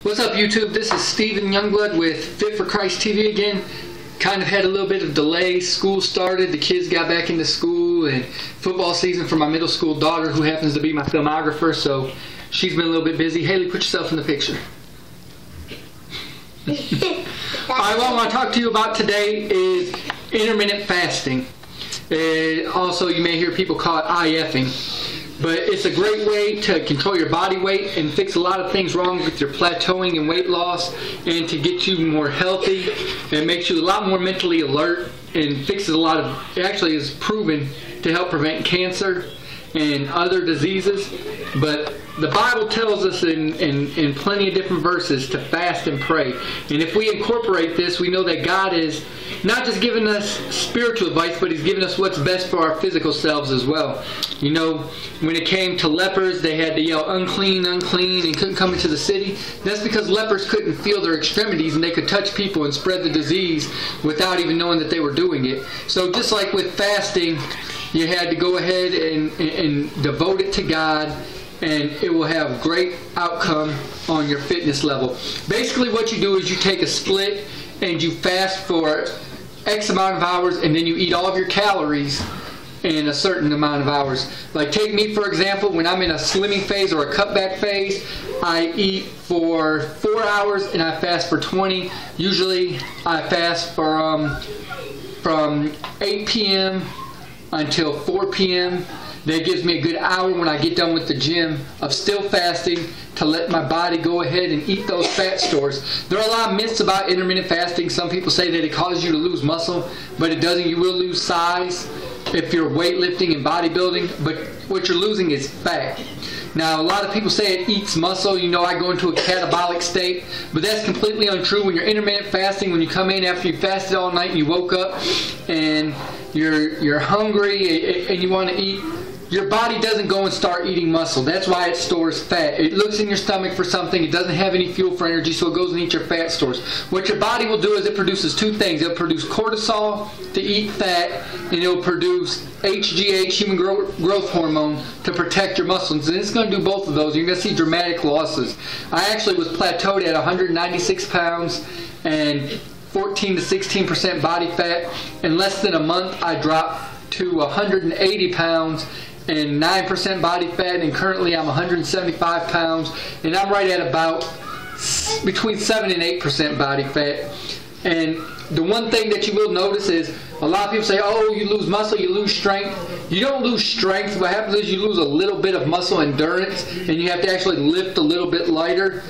What's up, YouTube? This is Steven Youngblood with Fit for Christ TV again. Kind of had a little bit of delay. School started, the kids got back into school, and football season for my middle school daughter, who happens to be my filmographer, so she's been a little bit busy. Haley, put yourself in the picture. Alright, what I want to talk to you about today is intermittent fasting. Also, you may hear people call it IFing. But it's a great way to control your body weight and fix a lot of things wrong with your plateauing and weight loss, and to get you more healthy. It makes you a lot more mentally alert and fixes a lot of, it actually is proven to help prevent cancer and other diseases. But the Bible tells us in plenty of different verses to fast and pray. And if we incorporate this, we know that God is not just giving us spiritual advice, but He's giving us what's best for our physical selves as well. You know, when it came to lepers, they had to yell, "Unclean, unclean," and couldn't come into the city. That's because lepers couldn't feel their extremities, and they could touch people and spread the disease without even knowing that they were doing it. So just like with fasting, you had to go ahead and devote it to God, and it will have great outcome on your fitness level. Basically what you do is you take a split and you fast for X amount of hours, and then you eat all of your calories in a certain amount of hours. Like take me for example, when I'm in a slimming phase or a cutback phase, I eat for 4 hours and I fast for 20. Usually I fast from 8 p.m. until 4 p.m. That gives me a good hour when I get done with the gym of still fasting to let my body go ahead and eat those fat stores. There are a lot of myths about intermittent fasting. Some people say that it causes you to lose muscle, but it doesn't. You will lose size if you're weightlifting and bodybuilding, but what you're losing is fat. Now, a lot of people say it eats muscle. You know, I go into a catabolic state, but that's completely untrue. When you're intermittent fasting, when you come in after you fasted all night and you woke up and you're hungry and you want to eat, your body doesn't go and start eating muscle. That's why it stores fat. It looks in your stomach for something. It doesn't have any fuel for energy, so it goes and eats your fat stores. What your body will do is it produces two things. It'll produce cortisol to eat fat, and it'll produce HGH, human growth hormone, to protect your muscles. And it's going to do both of those. You're going to see dramatic losses. I actually was plateaued at 196 pounds and 14 to 16% body fat. In less than a month, I dropped to 180 pounds and 9% body fat, and currently I'm 175 pounds, and I'm right at about between 7 and 8% body fat. And the one thing that you will notice is a lot of people say, oh, you lose muscle, you lose strength. You don't lose strength. What happens is you lose a little bit of muscle endurance, and you have to actually lift a little bit lighter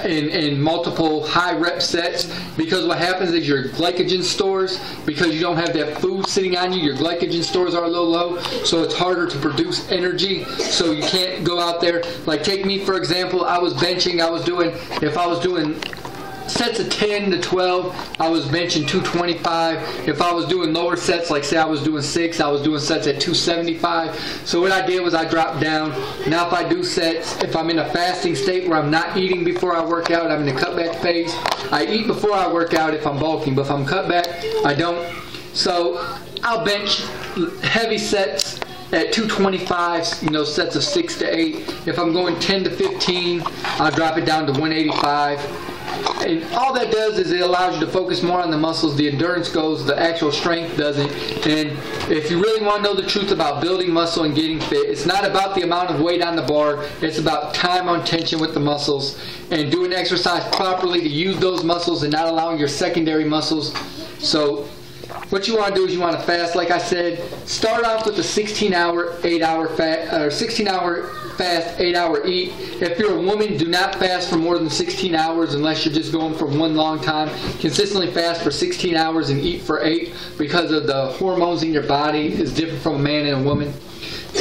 in multiple high rep sets, because what happens is your glycogen stores, because you don't have that food sitting on you, your glycogen stores are a little low, so it's harder to produce energy, so you can't go out there. Like take me for example, I was benching, if I was doing sets of 10 to 12, I was benching 225. If I was doing lower sets, like say I was doing 6, I was doing sets at 275. So what I did was I dropped down. Now if I do sets, if I'm in a fasting state where I'm not eating before I work out, I'm in a cutback phase, I eat before I work out if I'm bulking, but if I'm cut back, I don't. So I'll bench heavy sets at 225, you know, sets of 6 to 8. If I'm going 10 to 15, I'll drop it down to 185. And all that does is it allows you to focus more on the muscles. The endurance goes, the actual strength doesn't. And if you really want to know the truth about building muscle and getting fit, it's not about the amount of weight on the bar. It's about time on tension with the muscles and doing exercise properly to use those muscles and not allowing your secondary muscles. So what you want to do is you want to fast, like I said. Start off with a 16-hour, 8-hour fast, or 16-hour fast, 8-hour eat. If you're a woman, do not fast for more than 16 hours unless you're just going for one long time. Consistently fast for 16 hours and eat for 8, because of the hormones in your body is different from a man and a woman.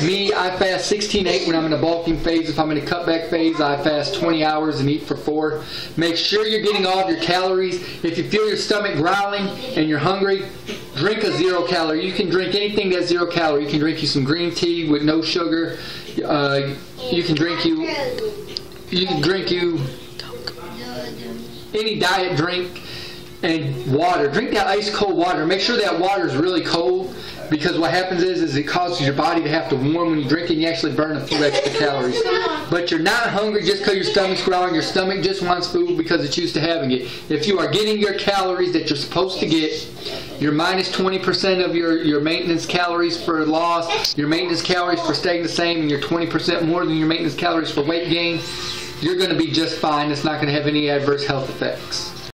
Me, I fast 16-8 when I'm in a bulking phase. If I'm in a cutback phase, I fast 20 hours and eat for 4. Make sure you're getting all of your calories. If you feel your stomach growling and you're hungry, drink a 0 calorie. You can drink anything that's 0 calorie. You can drink you some green tea with no sugar. You can drink you any diet drink, and water. Drink that ice cold water. Make sure that water is really cold, because what happens is it causes your body to have to warm when you drink, and you actually burn a few extra calories. But you're not hungry just because your stomach's growling. Your stomach just wants food because it's used to having it. If you are getting your calories that you're supposed to get, you're minus 20% of your maintenance calories for loss, your maintenance calories for staying the same, and you're 20% more than your maintenance calories for weight gain, you're going to be just fine. It's not going to have any adverse health effects.